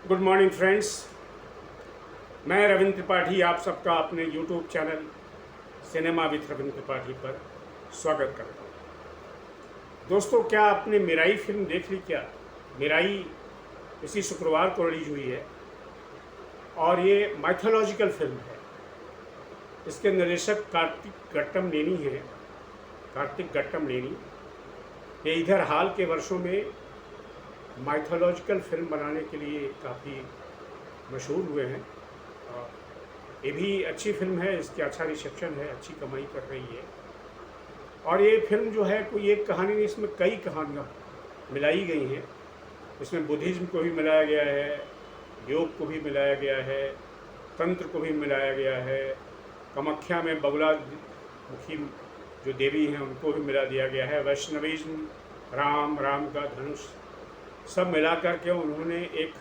Good morning friends. मैं रविंद्र त्रिपाठी आप सबका अपने YouTube channel cinema with Ravindra Tripathi पर स्वागत करता हूँ। दोस्तों, क्या आपने मिराई फिल्म देख ली क्या? मिराई इसी शुक्रवार को रिलीज हुई है और ये माइथोलॉजिकल फिल्म है। इसके निर्देशक कार्तिक घट्टम नेनी। ये इधर हाल के वर्षों में माइथोलॉजिकल फिल्म बनाने के लिए काफ़ी मशहूर हुए हैं और ये भी अच्छी फिल्म है। इसके अच्छा रिसेप्शन है, अच्छी कमाई कर रही है। और ये फिल्म जो है कोई एक कहानी नहीं, इसमें कई कहानियाँ मिलाई गई हैं। इसमें बुद्धिज़्म को भी मिलाया गया है, योग को भी मिलाया गया है, तंत्र को भी मिलाया गया है, कामाख्या में बगुला मुखी जो देवी हैं उनको भी मिला दिया गया है, वैष्णविज्म, राम का धनुष, सब मिला के उन्होंने एक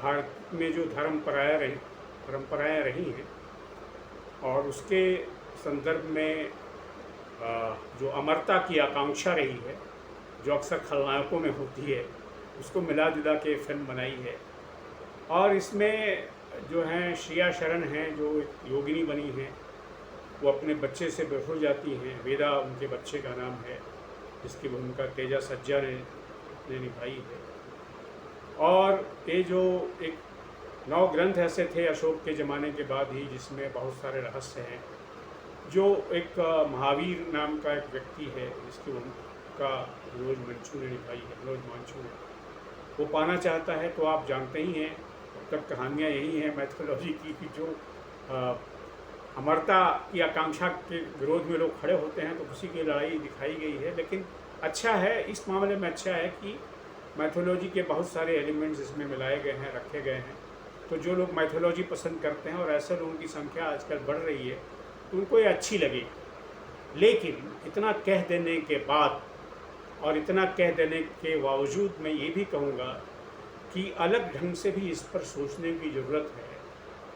भारत में जो परंपराएं रही हैं और उसके संदर्भ में जो अमरता की आकांक्षा रही है, जो अक्सर खलनायकों में होती है, उसको मिला जुला के फिल्म बनाई है। और इसमें जो हैं श्रेया शरण हैं, जो एक योगिनी बनी हैं, वो अपने बच्चे से बिछुड़ जाती हैं। वेदा उनके बच्चे का नाम है, जिसकी भूमिका तेजा सज्जा ने निभाई है। और ये जो एक 9 ग्रंथ ऐसे थे अशोक के ज़माने के बाद ही, जिसमें बहुत सारे रहस्य हैं। जो एक महावीर नाम का एक व्यक्ति है, जिसकी भूमिका मनोज मंचू ने निभाई है, मनोज मंचू ने, वो पाना चाहता है। तो आप जानते ही हैं, अब तक कहानियाँ यही हैं मैथोलॉजी की कि जो अमरता की आकांक्षा के विरोध में लोग खड़े होते हैं, तो उसी की लड़ाई दिखाई गई है। लेकिन अच्छा है, इस मामले में अच्छा है कि मैथोलॉजी के बहुत सारे एलिमेंट्स इसमें मिलाए गए हैं, रखे गए हैं। तो जो लोग मैथोलॉजी पसंद करते हैं, और ऐसे लोगों की संख्या आजकल बढ़ रही है, तो उनको ये अच्छी लगेगी। लेकिन इतना कह देने के बाद और इतना कह देने के बावजूद मैं ये भी कहूँगा कि अलग ढंग से भी इस पर सोचने की ज़रूरत है।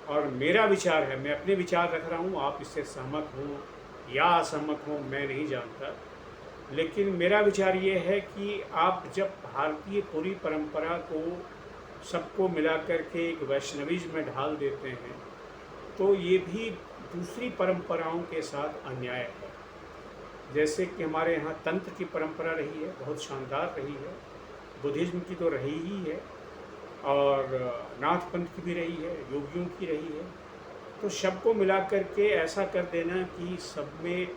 और मेरा विचार है, मैं अपने विचार रख रहा हूँ, आप इससे सहमत हो या असहमत हो मैं नहीं जानता, लेकिन मेरा विचार ये है कि आप जब भारतीय पूरी परंपरा को सबको मिला कर के एक वैष्णविज्म में ढाल देते हैं, तो ये भी दूसरी परंपराओं के साथ अन्याय है। जैसे कि हमारे यहाँ तंत्र की परंपरा रही है, बहुत शानदार रही है, बुद्धिज़्म की तो रही ही है, और नाथ पंथ की भी रही है, योगियों की रही है। तो सबको मिला कर के ऐसा कर देना कि सब में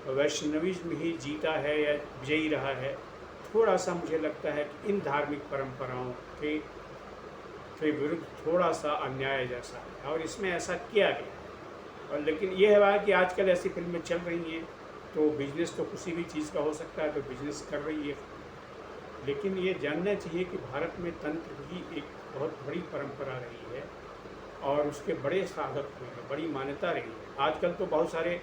वैष्णविज्म ही जीता है या विजयी रहा है, थोड़ा सा मुझे लगता है कि इन धार्मिक परंपराओं के विरुद्ध थोड़ा सा अन्याय जैसा है, और इसमें ऐसा किया गया है। और लेकिन यह है कि आजकल ऐसी फिल्में चल रही हैं, तो बिजनेस तो किसी भी चीज़ का हो सकता है, तो बिजनेस कर रही है। लेकिन ये जानना चाहिए कि भारत में तंत्र भी एक बहुत बड़ी परंपरा रही है और उसके बड़े साधक हुए हैं, बड़ी मान्यता रही है। आजकल तो बहुत सारे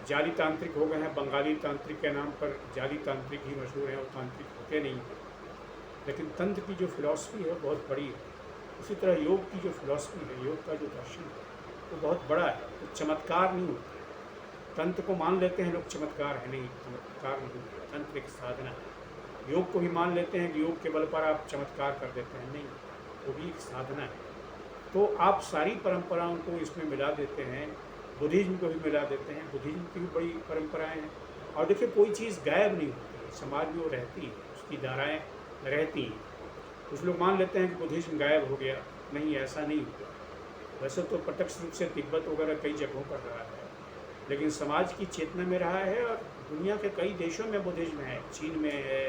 जाली तांत्रिक हो गए हैं, बंगाली तांत्रिक के नाम पर जाली तांत्रिक ही मशहूर हैं, वो तांत्रिक होते नहीं हैं। लेकिन तंत्र की जो फिलॉसफी है बहुत बड़ी है। उसी तरह योग की जो फिलॉसफी है, योग का जो दर्शन है, वो बहुत बड़ा है। तो चमत्कार नहीं होता। तंत्र को मान लेते हैं लोग चमत्कार है, नहीं, चमत्कार नहीं होता। तंत्र एक साधना है। योग को भी मान लेते हैं कि योग के बल पर आप चमत्कार कर देते हैं, नहीं, वो भी एक साधना है। तो आप सारी परंपराओं को इसमें मिला देते हैं, बुद्धिज़्म को भी मिला देते हैं। बुद्धिज़्म की भी बड़ी परंपराएं हैं। और देखिए, कोई चीज़ गायब नहीं होती है, समाज में वो रहती है, उसकी धाराएँ रहती हैं। कुछ लोग मान लेते हैं कि बुद्धिज़्म गायब हो गया, नहीं, ऐसा नहीं हुआ। वैसे तो प्रत्यक्ष रूप से तिब्बत वगैरह कई जगहों पर रहा है, लेकिन समाज की चेतना में रहा है। और दुनिया के कई देशों में बुद्धिज़्म है, चीन में है,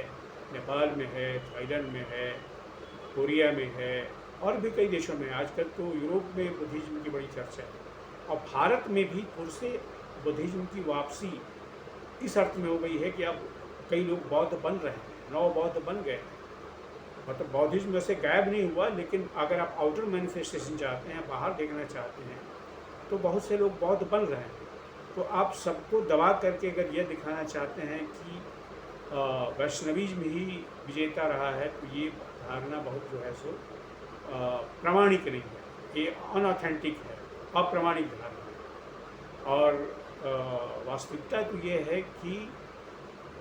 नेपाल में है, थाईलैंड में है, कोरिया में है, और भी कई देशों में। आजकल तो यूरोप में बुद्धिज़्म की बड़ी चर्चा है। और भारत में भी फिर से बुद्धिज़्म की वापसी इस अर्थ में हो गई है कि अब कई लोग बौद्ध बन रहे हैं, नौ बौद्ध बन गए। मतलब बौद्धिज़्म वैसे गायब नहीं हुआ, लेकिन अगर आप आउटर मैनिफेस्टेशन चाहते हैं, बाहर देखना चाहते हैं, तो बहुत से लोग बौद्ध बन रहे हैं। तो आप सबको दबा करके अगर यह दिखाना चाहते हैं कि वैष्णविज्म ही विजेता रहा है, तो ये धारणा बहुत जो है सो प्रामाणिक नहीं है, ये अनऑथेंटिक है, अप्रामाणिक धारणा है। और वास्तविकता तो ये है कि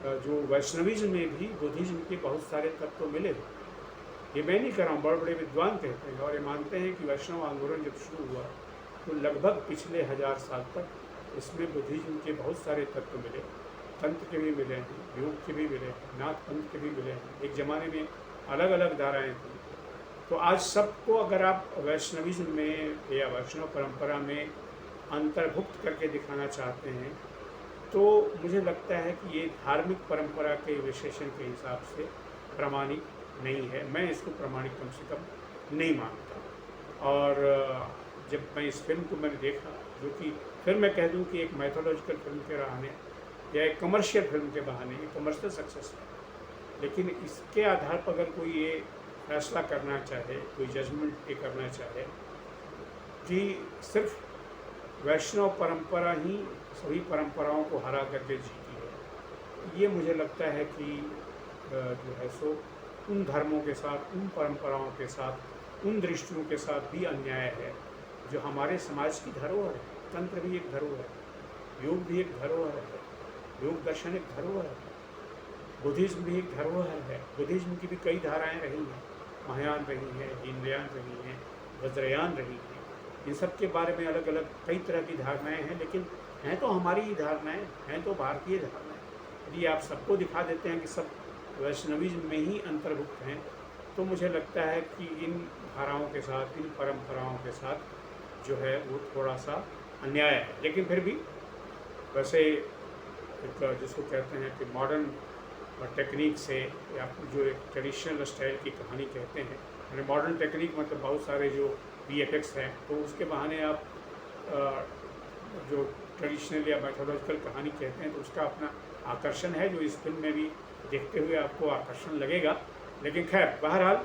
जो वैष्णविज्म में भी बुद्धिज़्म के बहुत सारे तत्व मिले हुए। ये मैं नहीं कर रहा हूँ, बड़े बड़े विद्वान कहते हैं और ये मानते हैं कि वैष्णव आंदोलन जब शुरू हुआ तो लगभग पिछले 1000 साल तक इसमें बुद्धिज्म के बहुत सारे तत्व मिले, तंत्र के भी मिले हैं, योग के भी मिले हैं, नाथ पंथ के भी मिले हैं। एक ज़माने में अलग अलग धाराएँ थी। तो आज सबको अगर आप वैष्णविज्म में या वैष्णव परंपरा में अंतर्भुक्त करके दिखाना चाहते हैं तो मुझे लगता है कि ये धार्मिक परंपरा के विशेषण के हिसाब से प्रामाणिक नहीं है। मैं इसको प्रामाणिक कम से कम नहीं मानता। और जब मैं इस फिल्म को मैंने देखा, जो कि फिर मैं कह दूं कि एक मैथोलॉजिकल फिल्म के बहाने या एक कमर्शियल फिल्म के बहाने, ये कमर्शियल सक्सेस है, लेकिन इसके आधार पर अगर कोई ये फैसला करना चाहे, कोई जजमेंट ये करना चाहे कि सिर्फ वैष्णव परंपरा ही सभी परंपराओं को हरा करके जीती है, ये मुझे लगता है कि जो है सो उन धर्मों के साथ, उन परंपराओं के साथ, उन दृष्टियों के साथ भी अन्याय है जो हमारे समाज की धरोहर है। तंत्र भी एक धरोहर है, योग भी एक धरोहर है, योग दर्शन एक धरोहर है, बुद्धिज्म भी एक धरोहर है। बुद्धिज्म की भी कई धाराएं रही हैं, महायान रही हैं, हीनयान रही हैं, वज्रयान रही हैं। इन सब के बारे में अलग अलग कई तरह की धारणाएं हैं, लेकिन हैं तो हमारी ही धारणाएं, हैं तो भारतीय धारणाएं। यदि आप सबको दिखा देते हैं कि सब वैष्णविज्म में ही अंतर्भुक्त हैं तो मुझे लगता है कि इन धाराओं के साथ, इन परंपराओं के साथ जो है वो थोड़ा सा अन्याय है। लेकिन फिर भी वैसे एक जिसको कहते हैं कि मॉडर्न टेक्निक से या जो एक ट्रेडिशनल स्टाइल की कहानी कहते हैं, यानी मॉडर्न टेक्निक मतलब बहुत सारे जो VFX हैं, तो उसके बहाने आप जो ट्रेडिशनल या मैथोलॉजिकल कहानी कहते हैं तो उसका अपना आकर्षण है, जो इस फिल्म में भी देखते हुए आपको आकर्षण लगेगा। लेकिन खैर बहरहाल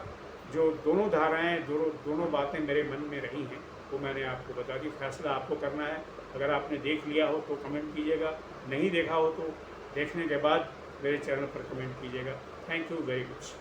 जो दोनों धाराएं, दोनों बातें मेरे मन में रही हैं वो मैंने आपको बता दी। फैसला आपको करना है। अगर आपने देख लिया हो तो कमेंट कीजिएगा, नहीं देखा हो तो देखने के बाद मेरे चैनल पर कमेंट कीजिएगा। Thank you very much.